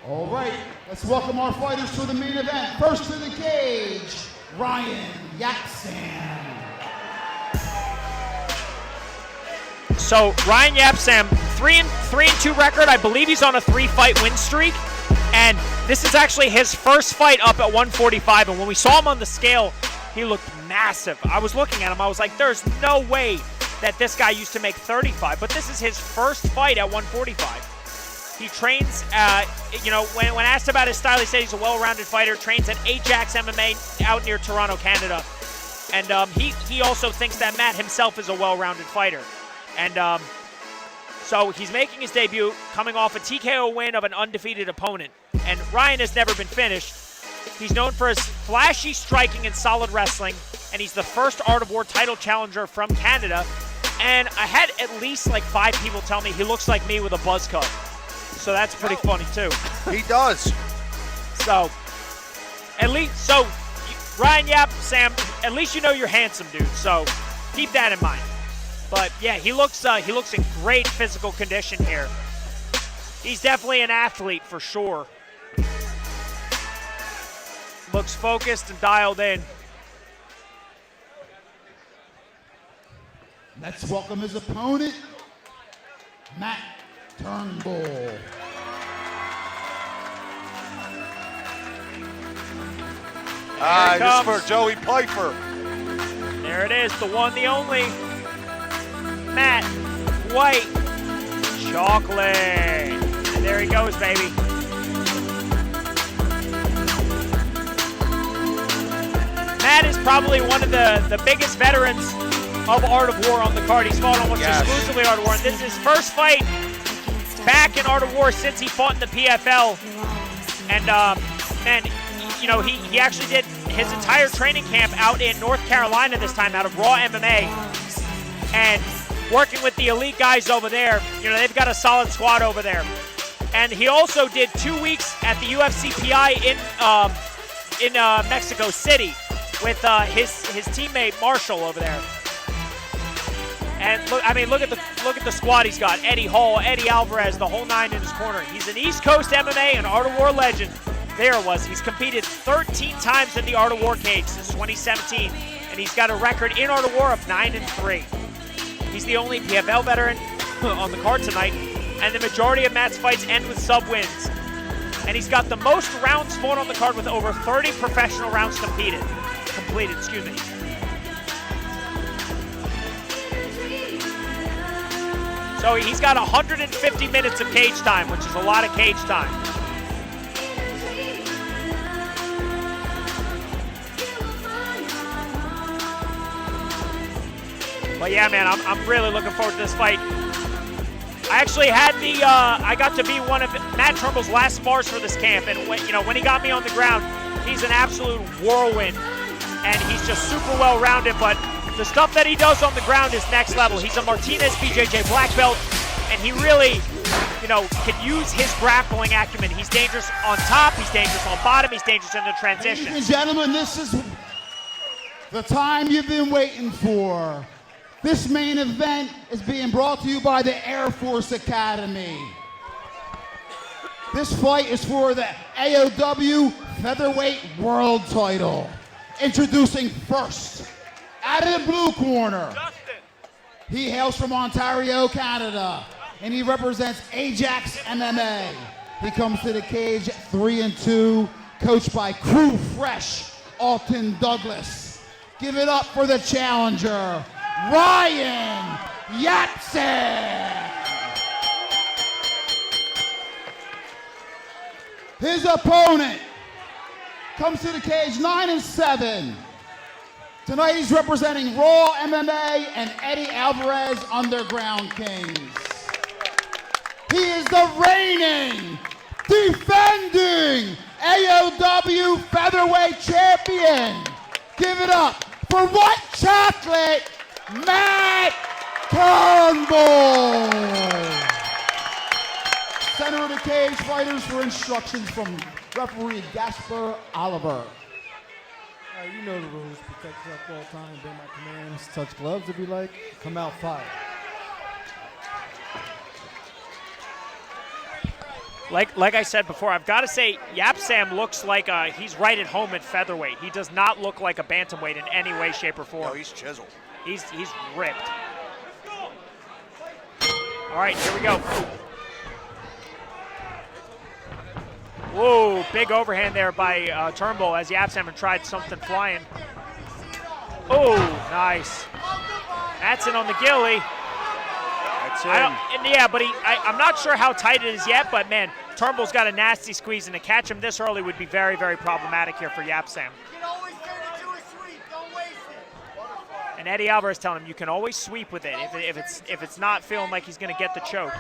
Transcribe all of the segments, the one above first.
All right, let's welcome our fighters to the main event. First to the cage, Ryan YAPSAM. So Ryan YAPSAM, 3-2 record. I believe he's on a 3-fight win streak, and this is actually his first fight up at 145. And when we saw him on the scale, he looked massive. I was looking at him, I was like, there's no way that this guy used to make 35, but this is his first fight at 145. He trains, when asked about his style, he said he's a well-rounded fighter, trains at Ajax MMA out near Toronto, Canada. And he also thinks that Matt himself is a well-rounded fighter. And so he's making his debut coming off a TKO win of an undefeated opponent. And Ryan has never been finished. He's known for his flashy striking and solid wrestling, and he's the first Art of War title challenger from Canada. And I had at least like 5 people tell me he looks like me with a buzz cut. So that's pretty funny too. He does. So, Ryan YAPSAM, at least you know you're handsome, dude. So keep that in mind. But yeah, he looks in great physical condition here. He's definitely an athlete for sure. Looks focused and dialed in. Let's welcome his opponent, Matt Turnbull. This is for Joey Piper. There it is, the one, the only. Matt White Chocolate. And there he goes, baby. Matt is probably one of the biggest veterans of Art of War on the card. He's fought almost exclusively Art of War. And this is his first fight back in Art of War since he fought in the PFL. And he actually did his entire training camp out in North Carolina this time, out of Raw MMA. And working with the elite guys over there, they've got a solid squad over there. And he also did 2 weeks at the UFC PI in Mexico City with his teammate Marshall over there. And look at the squad he's got. Eddie Hall, Eddie Alvarez, the whole 9 in his corner. He's an East Coast MMA and Art of War legend. There it was. He's competed 13 times in the Art of War cage since 2017, and he's got a record in Art of War of 9-3. He's the only PFL veteran on the card tonight, and the majority of Matt's fights end with sub-wins. And he's got the most rounds fought on the card with over 30 professional rounds completed. So he's got 150 minutes of cage time, which is a lot of cage time. But yeah, man, I'm really looking forward to this fight. I actually had I got to be one of Matt Turnbull's last spars for this camp, and when he got me on the ground, he's an absolute whirlwind, and he's just super well-rounded. But the stuff that he does on the ground is next level. He's a Martinez BJJ black belt, and he really, can use his grappling acumen. He's dangerous on top, he's dangerous on bottom, he's dangerous in the transition. Ladies and gentlemen, this is the time you've been waiting for. This main event is being brought to you by the Air Force Academy. This fight is for the AOW Featherweight World Title. Introducing first, out of the blue corner, he hails from Ontario, Canada, and he represents Ajax MMA. He comes to the cage at 3-2, coached by Crew Fresh, Alton Douglas. Give it up for the challenger, Ryan YAPSAM. His opponent comes to the cage 9-7. Tonight he's representing Raw MMA and Eddie Alvarez Underground Kings. He is the reigning, defending AOW Featherweight Champion. Give it up for White Chocolate, Matt Turnbull. Center of the cage, fighters for instructions from referee Gasper Oliver. You know the rules. Protect yourself at all times. Obey my commands. Touch gloves if you like. Come out fire. Like I said before, I've got to say, YAPSAM looks like he's right at home at featherweight. He does not look like a bantamweight in any way, shape, or form. No, he's chiseled. He's ripped. All right, here we go. Whoa, big overhand there by Turnbull as YAPSAM tried something flying. Oh, nice. That's in on the gilly. That's in. Yeah, but I'm not sure how tight it is yet, but man, Turnbull's got a nasty squeeze, and to catch him this early would be very, very problematic here for YAPSAM. And Eddie Alvarez telling him you can always sweep with it if it's not feeling like he's going to get the choke.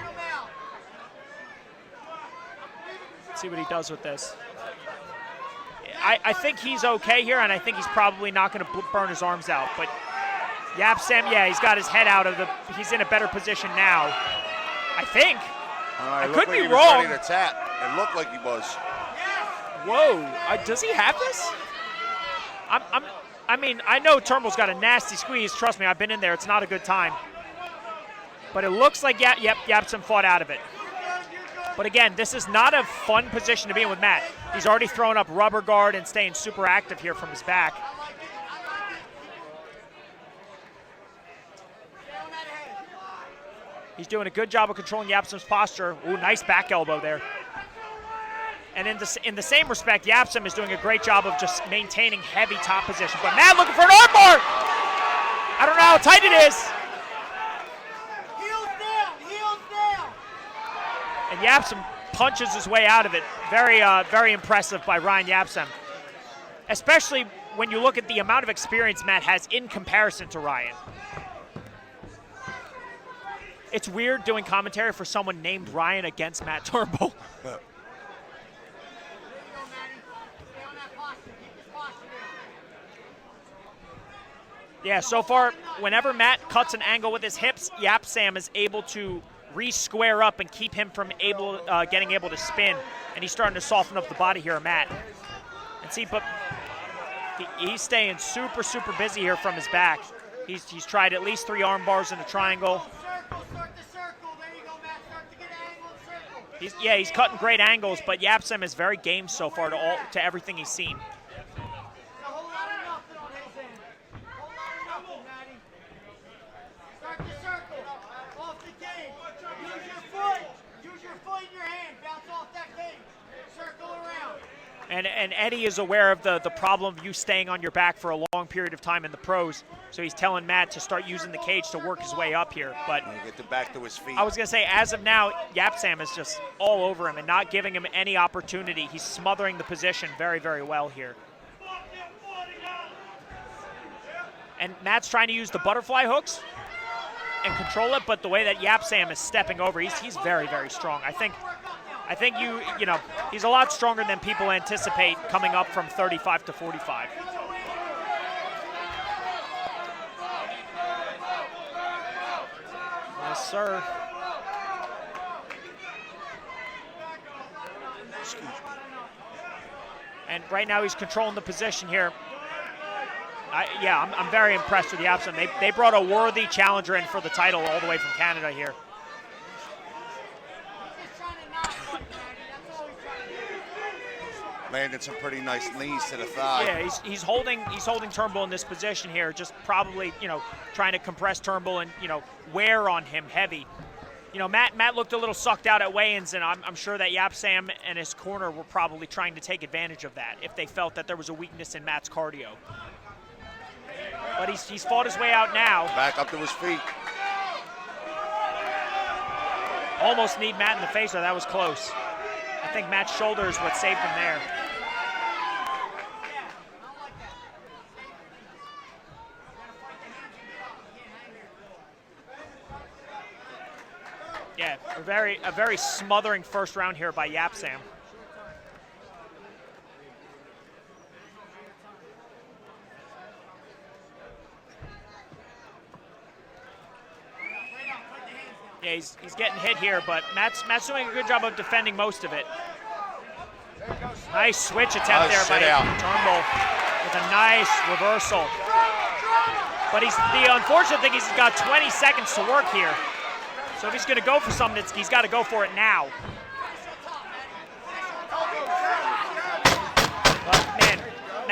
Let's see what he does with this. I think he's okay here, and I think he's probably not going to burn his arms out. But YAPSAM, yeah, he's got his head out of the. He's in a better position now. I think. I could be wrong. Ready to tap. It looked like he was. Whoa! Does he have this? I mean, I know Turnbull's got a nasty squeeze. Trust me, I've been in there. It's not a good time. But it looks like YAPSAM fought out of it. But again, this is not a fun position to be in with Matt. He's already throwing up rubber guard and staying super active here from his back. He's doing a good job of controlling YAPSAM's posture. Ooh, nice back elbow there. And in the same respect, YAPSAM is doing a great job of just maintaining heavy top position. But Matt looking for an armbar! I don't know how tight it is. And YAPSAM punches his way out of it. Very impressive by Ryan YAPSAM. Especially when you look at the amount of experience Matt has in comparison to Ryan. It's weird doing commentary for someone named Ryan against Matt Turnbull. Yeah, so far, whenever Matt cuts an angle with his hips, YAPSAM is able to re-square up and keep him from getting able to spin. And he's starting to soften up the body here, Matt. And see, but he's staying super, super busy here from his back. He's tried at least 3 arm bars in a triangle. He's cutting great angles, but YAPSAM is very game so far to everything he's seen. And Eddie is aware of the problem of you staying on your back for a long period of time in the pros, so he's telling Matt to start using the cage to work his way up here. But get the back to his feet. I was going to say, as of now, YAPSAM is just all over him and not giving him any opportunity. He's smothering the position very, very well here. And Matt's trying to use the butterfly hooks and control it, but the way that YAPSAM is stepping over, he's very, very strong. I think you know, he's a lot stronger than people anticipate coming up from 35 to 45. Yes, sir. Excuse me. And right now he's controlling the position here. I'm very impressed with YAPSAM. They brought a worthy challenger in for the title all the way from Canada here. Landed some pretty nice knees to the thigh. Yeah, he's holding Turnbull in this position here, just probably, you know, trying to compress Turnbull and, you know, wear on him heavy. You know, Matt looked a little sucked out at weigh-ins, and I'm sure that YAPSAM and his corner were probably trying to take advantage of that if they felt that there was a weakness in Matt's cardio. But he's fought his way out now. Back up to his feet. Almost kneed Matt in the face, or that was close. I think Matt's shoulder is what saved him there. Yeah, a very smothering first round here by YAPSAM. Yeah, he's getting hit here, but Matt's doing a good job of defending most of it. Nice switch attempt there by Turnbull with a nice reversal. But the unfortunate thing is he's got 20 seconds to work here. So if he's going to go for something, he's got to go for it now.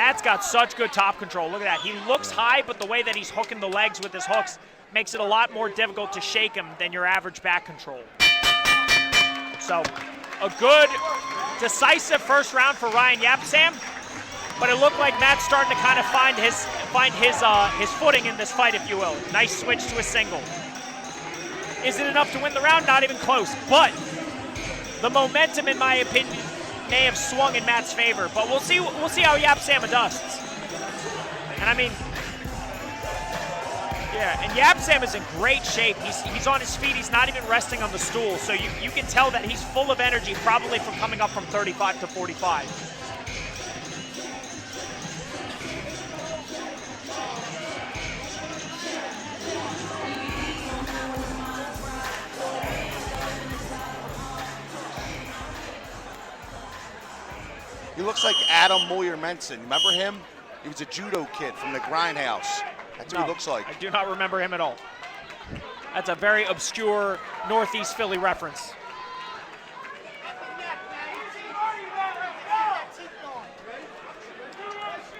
Matt's got such good top control. Look at that. He looks high, but the way that he's hooking the legs with his hooks makes it a lot more difficult to shake him than your average back control. So, a good, decisive first round for Ryan Yapsam, but it looked like Matt's starting to kind of find his footing in this fight, if you will. Nice switch to a single. Is it enough to win the round? Not even close, but the momentum, in my opinion, may have swung in Matt's favor, but we'll see how Yapsam adjusts. And I mean, yeah, and Yapsam is in great shape. He's on his feet. He's not even resting on the stool, so you can tell that he's full of energy, probably from coming up from 35 to 45. He looks like Adam Moyer-Menson. Remember him? He was a judo kid from the Grindhouse. That's what he looks like. I do not remember him at all. That's a very obscure Northeast Philly reference.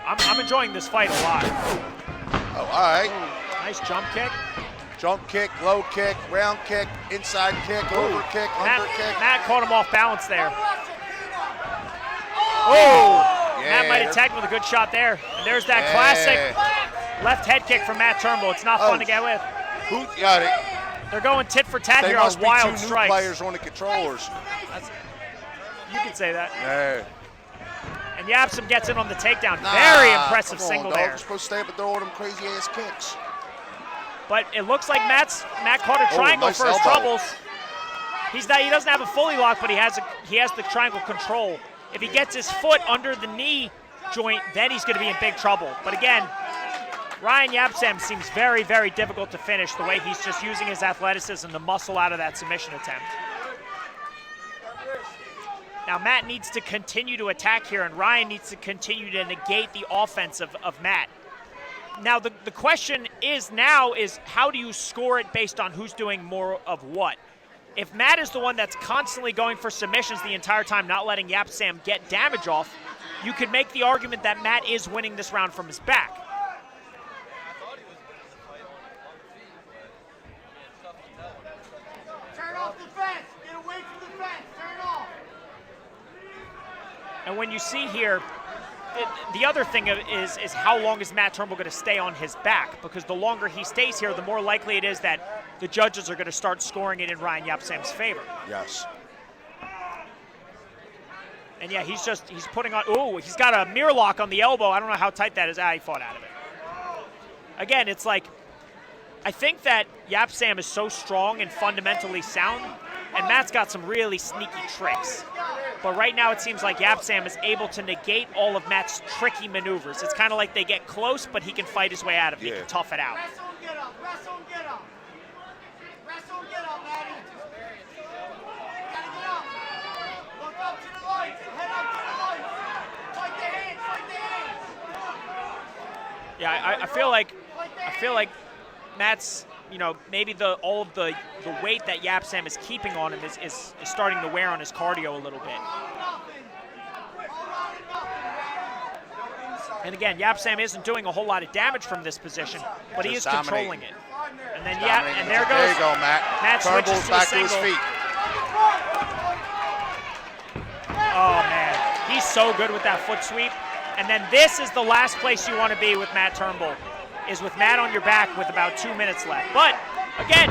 I'm enjoying this fight a lot. Oh, all right. Nice jump kick. Jump kick, low kick, round kick, inside kick, over kick, under kick. Matt caught him off balance there. Oh! Yeah, Matt might have tagged with a good shot there. And there's that classic left head kick from Matt Turnbull. It's not fun to get with. Who got it? They're going tit for tat They here must on be wild two new strikes. players on the controllers. You can say that. Yeah. And Yapsam gets in on the takedown. Very impressive single there. You're supposed to stay up and throw all them crazy ass kicks. But it looks like Matt caught a triangle nice for his elbow. troubles. He doesn't have a fully locked, but he has the triangle control. If he gets his foot under the knee joint, then he's going to be in big trouble. But again, Ryan Yapsam seems very, very difficult to finish the way he's just using his athleticism to muscle out of that submission attempt. Now, Matt needs to continue to attack here, and Ryan needs to continue to negate the offense of Matt. Now, the question is how do you score it based on who's doing more of what? If Matt is the one that's constantly going for submissions the entire time, not letting Yapsam get damage off, you could make the argument that Matt is winning this round from his back. Turn off the fence. Get away from the fence. Turn off. And when you see here, the other thing is how long is Matt Turnbull going to stay on his back? Because the longer he stays here, the more likely it is that the judges are going to start scoring it in Ryan Yapsam's favor. Yes. And yeah, he's putting on, he's got a mirror lock on the elbow. I don't know how tight that is. He fought out of it. Again, it's like, I think that Yapsam is so strong and fundamentally sound, and Matt's got some really sneaky tricks. But right now it seems like Yapsam is able to negate all of Matt's tricky maneuvers. It's kind of like they get close, but he can fight his way out of it. He can tough it out. Wrestle and get up. Wrestle and get up. Wrestle and get up, Matty. Gotta get up. Look up to the lights. Head up to the lights. Fight the hands. Fight the hands. Yeah, I feel like Matt's, maybe all of the weight that Yapsam is keeping on him is starting to wear on his cardio a little bit. And again, Yapsam isn't doing a whole lot of damage from this position, but he is controlling it. And then and there goes. There you go, Matt. Matt switches Turnbull's to a back to his single. feet. Oh man, he's so good with that foot sweep. And then this is the last place you want to be with Matt Turnbull, is with Matt on your back with about 2 minutes left. But again,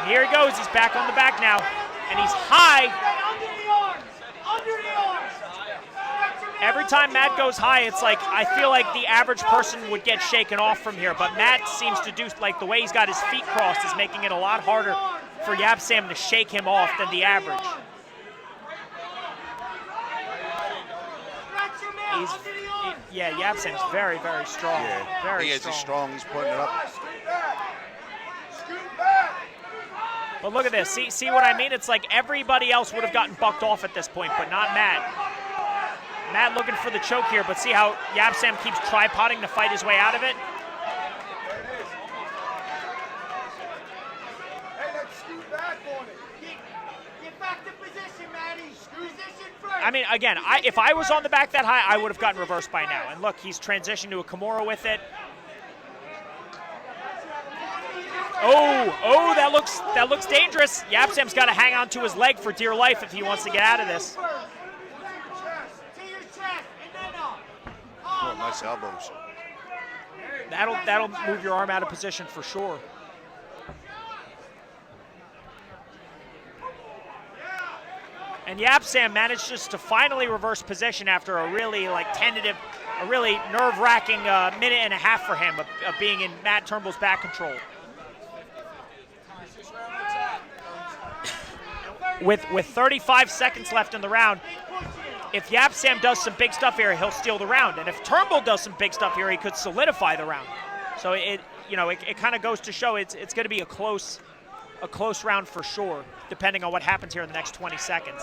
here he goes. He's back on the back now, and he's high. Under the arms. Under the arms. Every time Matt goes high, it's like I feel like the average person would get shaken off from here. But Matt seems to do, like the way he's got his feet crossed is making it a lot harder for Yapsam to shake him off than the average. Yapsam's very, very strong. Yeah, very he is strong. He's putting it up. But look at this. See what I mean? It's like everybody else would have gotten bucked off at this point, but not Matt. Matt looking for the choke here, but see how Yapsam keeps tripoding to fight his way out of it? Hey, let's scoot back on it. Get back to position, Matty. Position first. I mean, again, if I was on the back that high, I would have gotten reversed by now. And look, he's transitioned to a Kimura with it. Oh, that looks dangerous. Yapsam's got to hang on to his leg for dear life if he wants to get out of this. Oh, nice elbows. That'll move your arm out of position for sure. And Yapsam managed just to finally reverse position after a really tentative, a really nerve-wracking minute and a half for him of being in Matt Turnbull's back control. With 35 seconds left in the round, if Yapsam does some big stuff here, he'll steal the round. And if Turnbull does some big stuff here, he could solidify the round. So it kind of goes to show it's going to be a close round for sure, depending on what happens here in the next 20 seconds.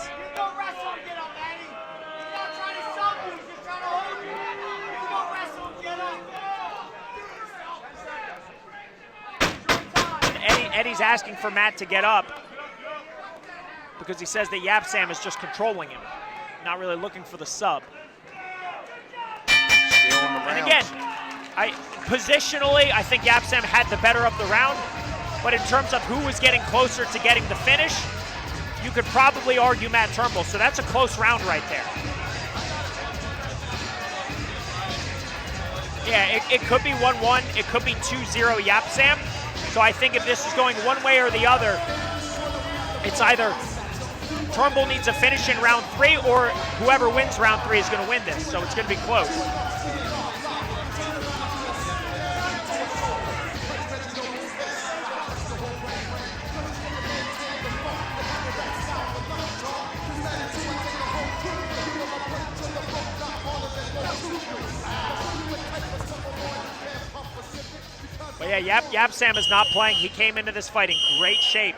And Eddie's asking for Matt to get up because he says that Yapsam is just controlling him, not really looking for the sub. And again, positionally, I think Yapsam had the better of the round, but in terms of who was getting closer to getting the finish, you could probably argue Matt Turnbull, so that's a close round right there. Yeah, it could be 1-1, it could be 2-0 Yapsam, so I think if this is going one way or the other, it's either Turnbull needs a finish in round 3 or whoever wins round 3 is going to win this, so it's going to be close. But yeah, Yapsam is not playing. He came into this fight in great shape.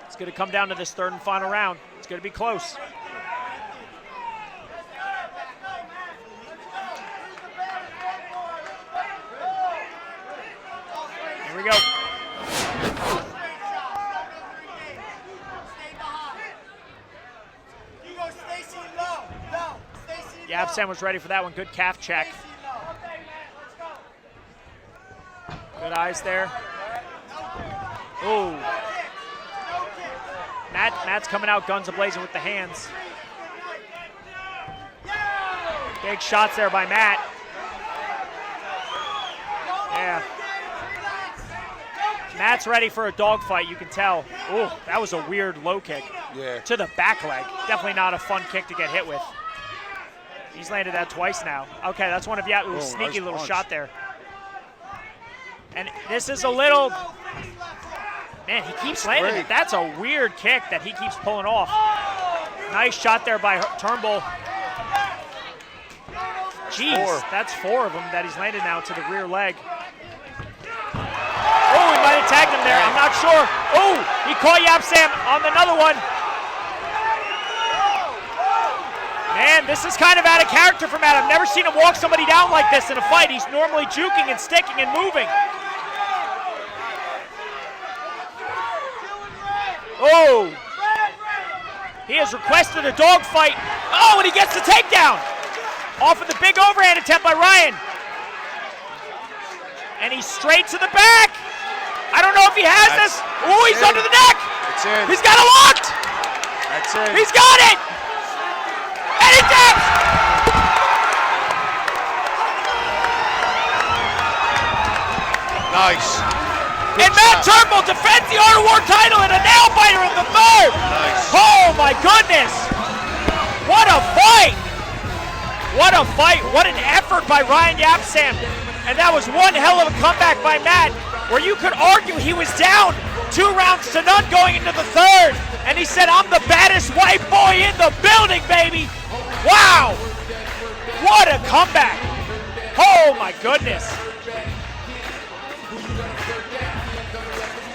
It's going to come down to this third and final round. It's going to be close. Here we go. Yapsam was ready for that one. Good calf check. Good eyes there. Ooh. Matt's coming out guns a-blazing with the hands. Big shots there by Matt. Yeah. Matt's ready for a dogfight, you can tell. Ooh, that was a weird low kick. Yeah. To the back leg. Definitely not a fun kick to get hit with. He's landed that twice now. Okay, that's one of Ooh, sneaky nice little punch. shot there. And this is a little... Man, he keeps landing it. That's a weird kick that he keeps pulling off. Nice shot there by Turnbull. Jeez, that's 4 of them that he's landed now to the rear leg. Oh, he might have tagged him there. I'm not sure. Oh, he caught Yapsam on another one. Man, this is kind of out of character for Matt. I've never seen him walk somebody down like this in a fight. He's normally juking and sticking and moving. Oh! He has requested a dog fight. Oh, and he gets the takedown! Off of the big overhand attempt by Ryan. And he's straight to the back. I don't know if he has this. Oh, he's under the neck. It's in. He's got it locked. That's it. He's got it. And he taps. Nice. And Matt Turnbull defends the Art of War title in a nail biter in the third. Nice. Oh my goodness. What a fight. What a fight. What an effort by Ryan Yapsam. And that was one hell of a comeback by Matt, where you could argue he was down 2 rounds to none going into the third. And he said, I'm the baddest white boy in the building, baby. Wow. What a comeback. Oh my goodness.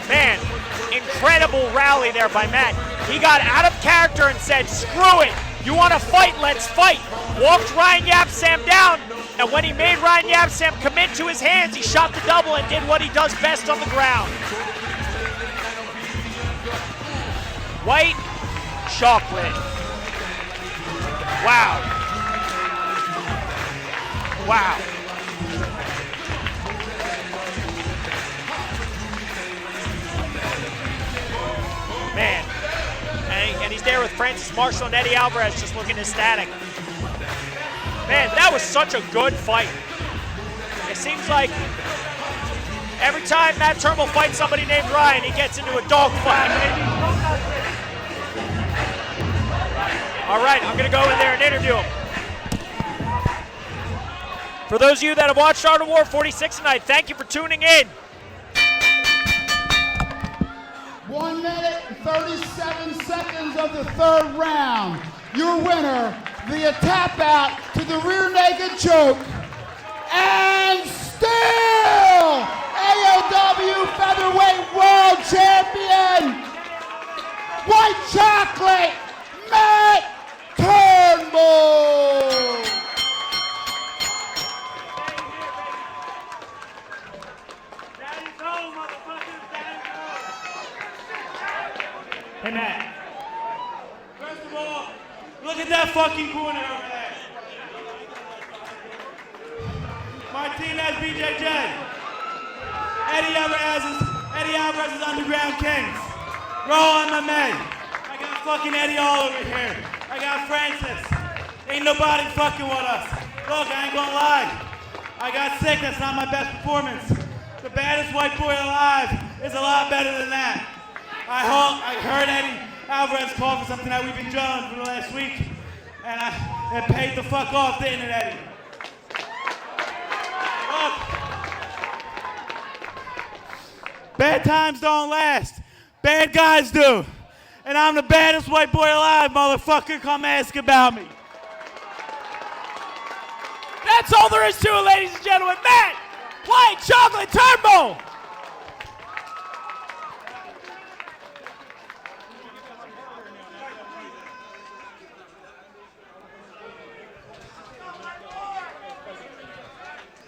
Man, incredible rally there by Matt. He got out of character and said, screw it. You want to fight? Let's fight. Walked Ryan YAPSAM down, and when he made Ryan YAPSAM commit to his hands, he shot the double and did what he does best on the ground. White chocolate. Wow. Wow. Man. And he's there with Francis Marshall and Eddie Alvarez just looking ecstatic. Man, that was such a good fight. It seems like every time Matt Turnbull fights somebody named Ryan, he gets into a dogfight. All right, I'm going to go in there and interview him. For those of you that have watched Art of War 46 tonight, thank you for tuning in. 1 minute and 37 seconds of the third round. Your winner via tap out to the rear naked choke. And still AOW Featherweight World Champion, White Chocolate, Matt Turnbull. Hey, Matt. First of all, look at that fucking corner over there. Martinez, BJJ. Eddie Alvarez is Underground Kings. Raw MMA. I got fucking Eddie all over here. I got Francis. Ain't nobody fucking with us. Look, I ain't gonna lie. I got sick, that's not my best performance. The baddest white boy alive is a lot better than that. I heard Eddie Alvarez call for something that we've been drilling for the last week, and it paid the fuck off, didn't it, Eddie? Look, bad times don't last. Bad guys do. And I'm the baddest white boy alive, motherfucker. Come ask about me. That's all there is to it, ladies and gentlemen. Matt White Chocolate Turnbull.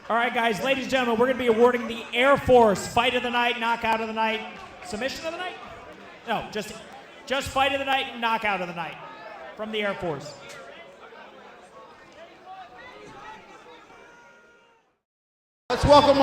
All right, guys, ladies and gentlemen, we're going to be awarding the Air Force Fight of the Night, Knockout of the Night, Submission of the Night? No, just Fight of the Night and Knockout of the Night from the Air Force. Let's welcome